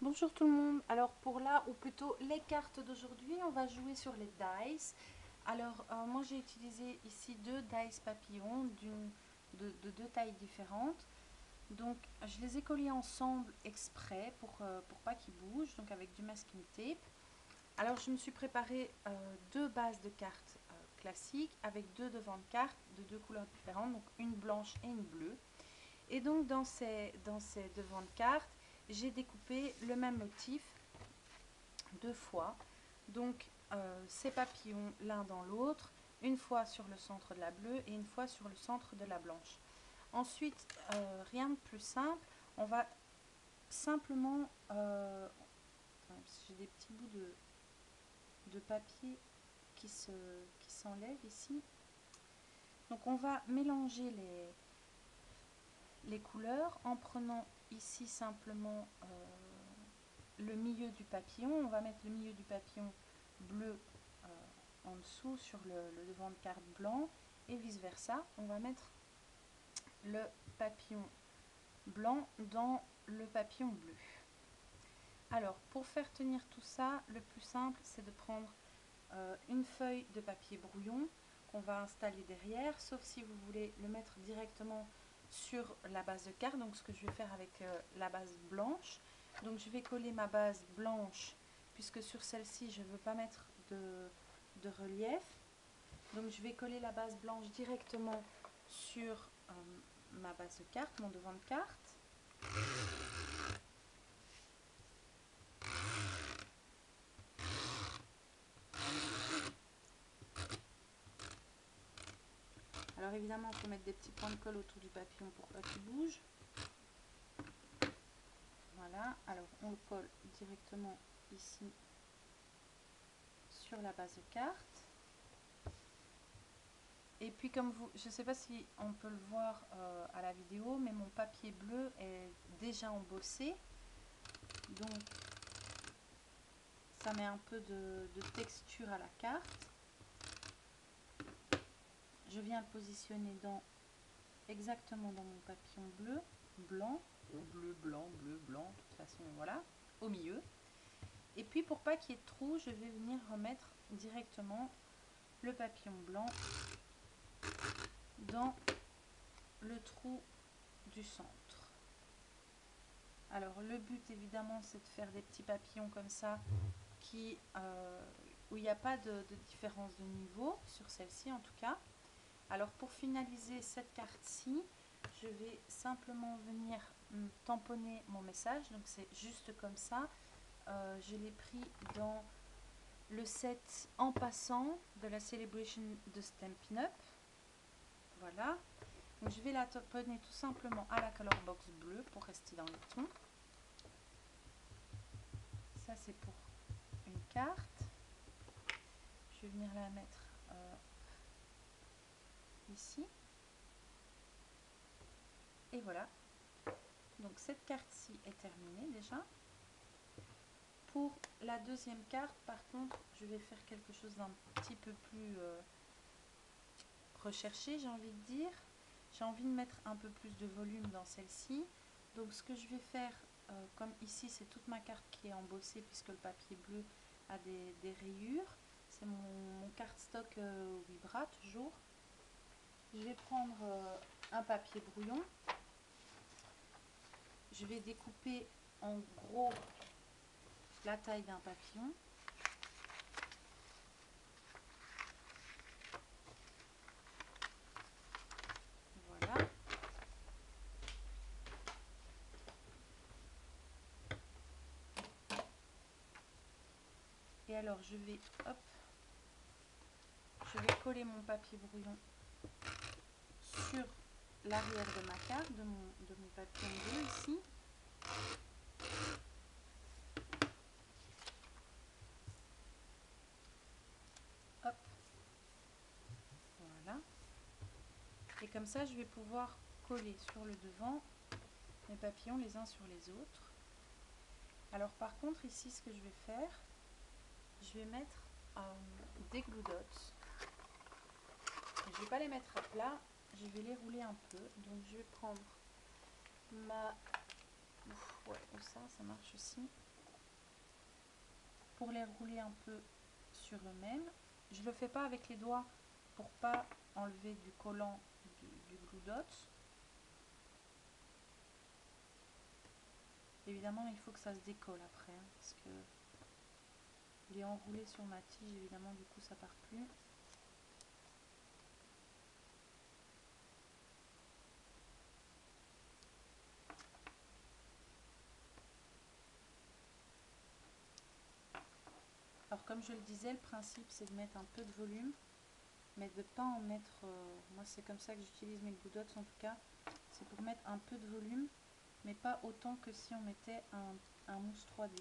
Bonjour tout le monde. Alors pour là, ou plutôt les cartes d'aujourd'hui, on va jouer sur les dice. Alors moi j'ai utilisé ici deux dice papillons de deux tailles différentes. Donc je les ai collés ensemble exprès pour pas qu'ils bougent, donc avec du masking tape. Alors je me suis préparé deux bases de cartes classiques avec deux devants de cartes de deux couleurs différentes, donc une blanche et une bleue. Et donc dans ces devants de cartes, j'ai découpé le même motif deux fois. Donc ces papillons l'un dans l'autre, une fois sur le centre de la bleue et une fois sur le centre de la blanche. Ensuite, rien de plus simple, on va simplement... j'ai des petits bouts de papier qui s'enlèvent ici. Donc on va mélanger les couleurs en prenant ici simplement le milieu du papillon. On va mettre le milieu du papillon bleu en dessous sur le devant de carte blanc et vice versa. On va mettre le papillon blanc dans le papillon bleu. Alors pour faire tenir tout ça, le plus simple c'est de prendre une feuille de papier brouillon qu'on va installer derrière, sauf si vous voulez le mettre directement sur la base de carte. Donc ce que je vais faire avec la base blanche, donc je vais coller ma base blanche puisque sur celle-ci je ne veux pas mettre de relief. Donc je vais coller la base blanche directement sur ma base de carte, mon devant de carte. Alors évidemment, il faut mettre des petits points de colle autour du papillon pour pas qu'il bouge. Voilà, alors on le colle directement ici sur la base de carte. Et puis comme vous, je ne sais pas si on peut le voir à la vidéo, mais mon papier bleu est déjà embossé. Donc ça met un peu de texture à la carte. Je viens le positionner exactement dans mon papillon bleu, blanc, ou bleu, blanc, de toute façon, voilà, au milieu. Et puis pour pas qu'il y ait de trou, je vais venir remettre directement le papillon blanc dans le trou du centre. Alors le but évidemment c'est de faire des petits papillons comme ça où il n'y a pas de différence de niveau, sur celle-ci en tout cas. Alors pour finaliser cette carte-ci, je vais simplement venir tamponner mon message, donc c'est juste comme ça. Je l'ai pris dans le set En passant de la Celebration de Stampin' Up. Voilà. Donc je vais la tamponner tout simplement à la color box bleue pour rester dans les tons. Ça c'est pour une carte. Je vais venir la mettre ici. Et voilà. Donc cette carte-ci est terminée déjà. Pour la deuxième carte, par contre, je vais faire quelque chose d'un petit peu plus recherché, j'ai envie de dire. J'ai envie de mettre un peu plus de volume dans celle-ci. Donc ce que je vais faire, comme ici c'est toute ma carte qui est embossée puisque le papier bleu a des rayures. C'est mon cardstock Vibra toujours. Je vais prendre un papier brouillon. Je vais découper en gros la taille d'un papillon. Voilà. Et alors je vais, hop, je vais coller mon papier brouillon sur l'arrière de ma carte, de mon papier bleu ici. Hop. Voilà. Et comme ça, je vais pouvoir coller sur le devant mes papillons les uns sur les autres. Alors par contre, ici, ce que je vais faire, je vais mettre des glue dots. Je ne vais pas les mettre à plat, je vais les rouler un peu. Donc je vais prendre ma... Ouais, ou ça marche aussi. pour les rouler un peu sur eux-mêmes. Je le fais pas avec les doigts pour pas enlever du collant du Glue Dots. Évidemment, il faut que ça se décolle après, hein, parce que il est enroulé sur ma tige, évidemment, du coup ça part plus. Alors comme je le disais, le principe c'est de mettre un peu de volume, mais de ne pas en mettre, moi c'est comme ça que j'utilise mes Glue Dots en tout cas, c'est pour mettre un peu de volume, mais pas autant que si on mettait un mousse 3D.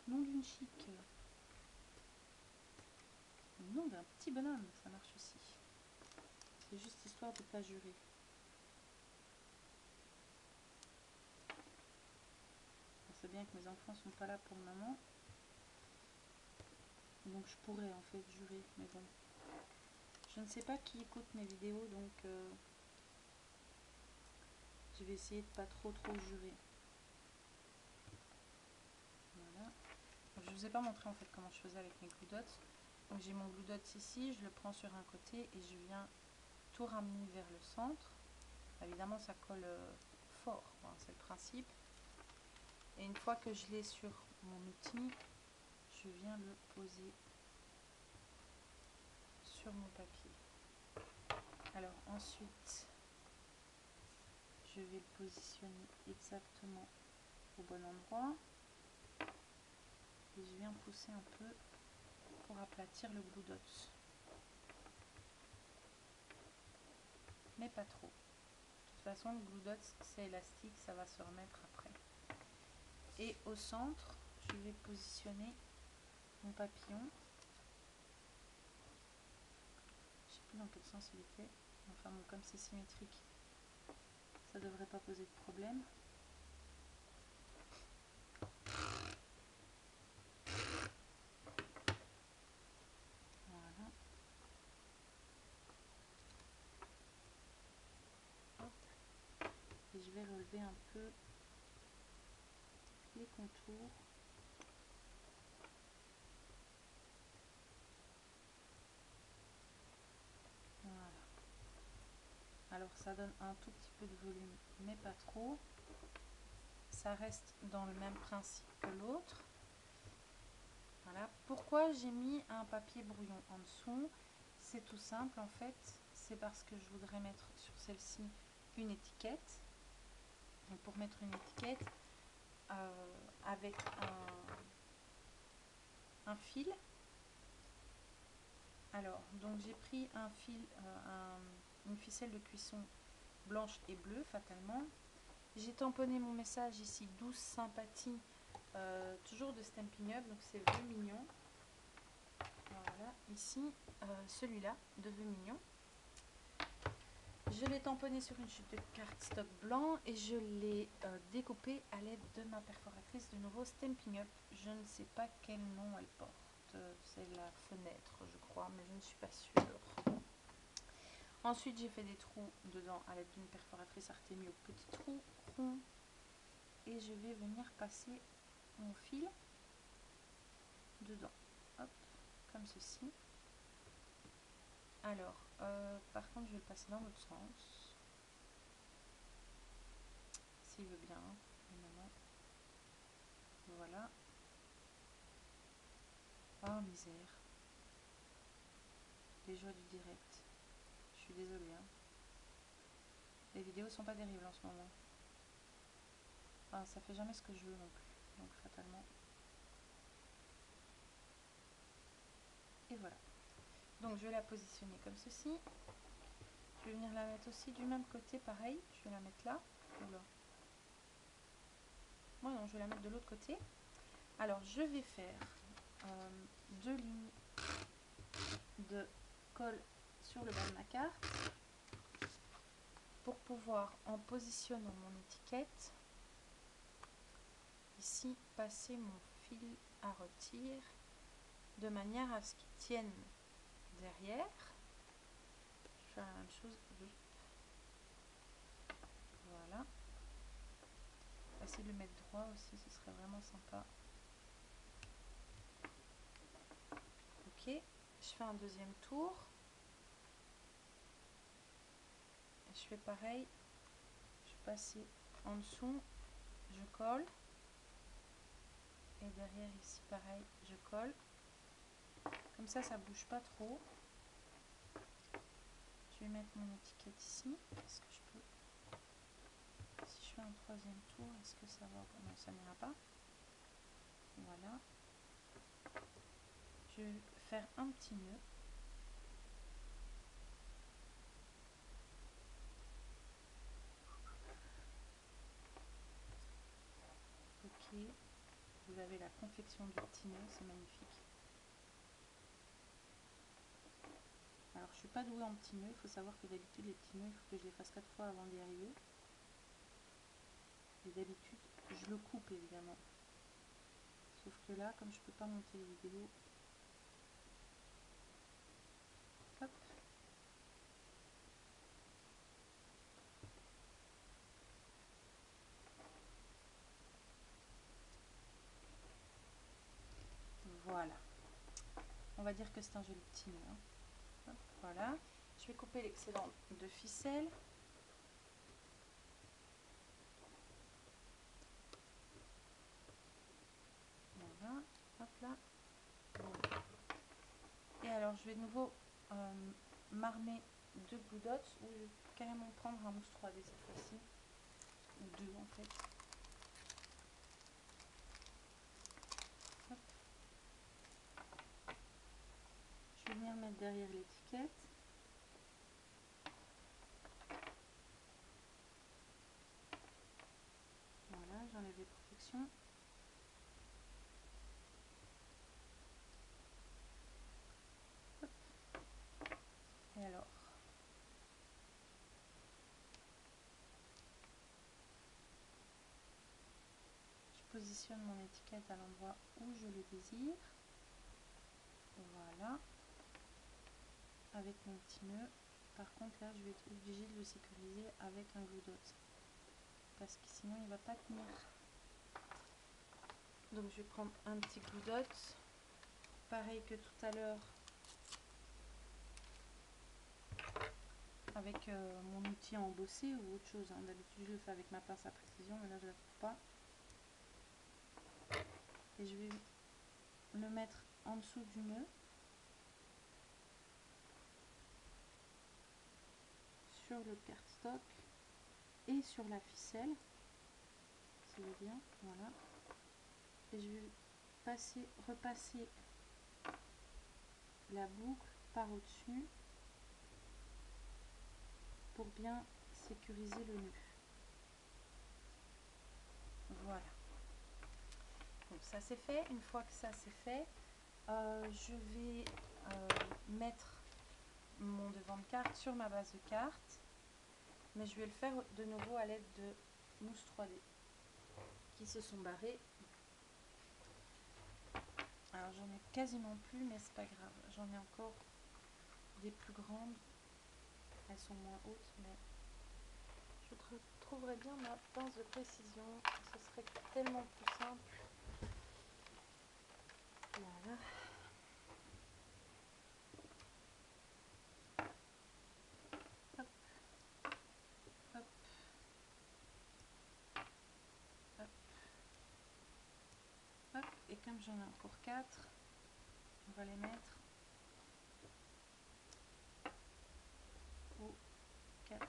Nom d'une chic. Le nom d'un petit bonhomme, ça marche aussi. C'est juste histoire de ne pas jurer. On sait bien que mes enfants sont pas là pour le moment. Donc je pourrais en fait jurer, mais bon. Je ne sais pas qui écoute mes vidéos, donc je vais essayer de pas trop jurer. Voilà. Je ne vous ai pas montré en fait comment je faisais avec mes Glue Dots. Donc j'ai mon Glue Dots ici, je le prends sur un côté et je viens tout ramener vers le centre. Évidemment ça colle fort, hein, c'est le principe. Et une fois que je l'ai sur mon outil, je viens le poser sur mon papier. Alors ensuite, je vais le positionner exactement au bon endroit. Et je viens pousser un peu pour aplatir le Glue Dots. Mais pas trop. De toute façon, le Glue Dots, c'est élastique, ça va se remettre après. Et au centre, je vais positionner mon papillon. Je sais plus dans quel sens il était. Enfin bon, comme c'est symétrique, ça devrait pas poser de problème. Voilà. Hop. Et je vais relever un peu les contours. Voilà. Alors ça donne un tout petit peu de volume, mais pas trop. Ça reste dans le même principe que l'autre. Voilà. Pourquoi j'ai mis un papier brouillon en dessous? C'est tout simple en fait. C'est parce que je voudrais mettre sur celle-ci une étiquette. Donc pour mettre une étiquette avec un fil. Alors, donc j'ai pris un fil, une ficelle de cuisson blanche et bleue, fatalement. J'ai tamponné mon message ici, douce sympathie, toujours de Stampin' Up, donc c'est Vœux Mignon. Voilà, ici, celui-là, de Vœux Mignon. Je l'ai tamponné sur une chute de cardstock blanc et je l'ai découpé à l'aide de ma perforatrice de nouveau Stampin' Up. Je ne sais pas quel nom elle porte. C'est la fenêtre, je crois, mais je ne suis pas sûre. Ensuite, j'ai fait des trous dedans à l'aide d'une perforatrice Artemio petit trou rond. Et je vais venir passer mon fil dedans. Hop, comme ceci. Alors, par contre, je vais le passer dans l'autre sens. S'il veut bien, évidemment. Voilà. Oh, misère. Les joies du direct. Je suis désolée. Hein. Les vidéos sont pas terribles en ce moment. Enfin, ça fait jamais ce que je veux non plus. Donc, fatalement. Et voilà. Donc, je vais la positionner comme ceci. Je vais venir la mettre aussi du même côté, pareil. Je vais la mettre là. Oula. Moi, non, je vais la mettre de l'autre côté. Alors, je vais faire 2 lignes de colle sur le bas de ma carte pour pouvoir, en positionnant mon étiquette, ici, passer mon fil à rôtir de manière à ce qu'il tienne derrière. Je vais faire la même chose. Voilà. Essayer de le mettre droit aussi, ce serait vraiment sympa. Ok, je fais un deuxième tour. Je fais pareil. Je vais passer en dessous, je colle. Et derrière ici, pareil, je colle. Comme ça bouge pas trop. Je vais mettre mon étiquette ici. Est-ce que je peux... Si je fais un troisième tour, est-ce que ça va? Non, ça n'ira pas. Voilà. Je vais faire un petit nœud. Ok. Vous avez la confection du petit nœud, c'est magnifique. Alors je suis pas douée en petits nœuds, il faut savoir que d'habitude les petits nœuds, il faut que je les fasse 4 fois avant d'y arriver. Et d'habitude, je le coupe évidemment. Sauf que là, comme je peux pas monter les vidéos, hop. Voilà. On va dire que c'est un joli petit nœud. Hein. Hop, voilà. Je vais couper l'excédent de ficelle. Voilà. Hop là. Voilà. Et alors, je vais de nouveau marmer 2 Glue Dots, ou je vais carrément prendre un mousse 3D cette fois-ci. Ou 2 en fait. Hop. Je vais venir mettre derrière l'étiquette. Voilà, j'enlève les protections. Hop. Et alors, je positionne mon étiquette à l'endroit où je le désire. Voilà. Avec mon petit nœud. Par contre, là, je vais être obligée de le sécuriser avec un Glue Dot. Parce que sinon, il ne va pas tenir. Donc, je vais prendre un petit Glue Dot. Pareil que tout à l'heure. Avec mon outil à embosser ou autre chose. Hein. D'habitude, je le fais avec ma pince à précision, mais là, je ne la trouve pas. Et je vais le mettre en dessous du nœud. Sur le cardstock et sur la ficelle. Ça veut bien, voilà. Et je vais repasser la boucle par au-dessus pour bien sécuriser le nœud. Voilà. Donc ça c'est fait. Une fois que ça c'est fait, je vais mettre mon devant de carte sur ma base de carte, mais je vais le faire de nouveau à l'aide de mousse 3D qui se sont barrées. Alors j'en ai quasiment plus, mais c'est pas grave. J'en ai encore des plus grandes. Elles sont moins hautes, mais je trouverais bien ma pince de précision. Ce serait tellement plus simple. Voilà. Hop. Hop. Hop. Hop. Et comme j'en ai encore 4, on va les mettre aux 4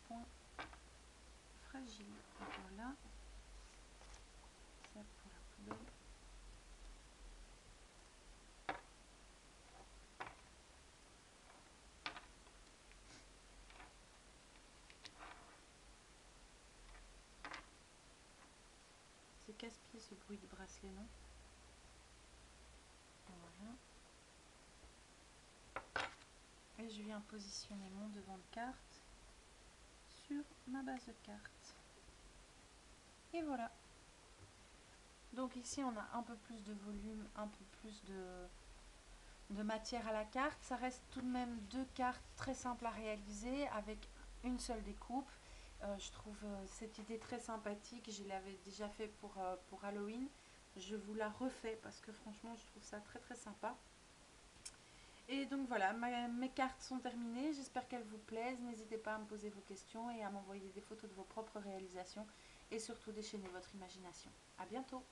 points fragiles. Voilà. Ça pour la poubelle. C'est casse-pied ce bruit de bracelet, non? Voilà. Et je viens positionner mon devant de carte sur ma base de carte. Et voilà. Donc ici on a un peu plus de volume, un peu plus de matière à la carte. Ça reste tout de même deux cartes très simples à réaliser avec une seule découpe. Je trouve cette idée très sympathique. Je l'avais déjà fait pour Halloween. Je vous la refais parce que franchement je trouve ça très très sympa. Et donc voilà, mes cartes sont terminées. J'espère qu'elles vous plaisent. N'hésitez pas à me poser vos questions et à m'envoyer des photos de vos propres réalisations. Et surtout déchaînez votre imagination. À bientôt!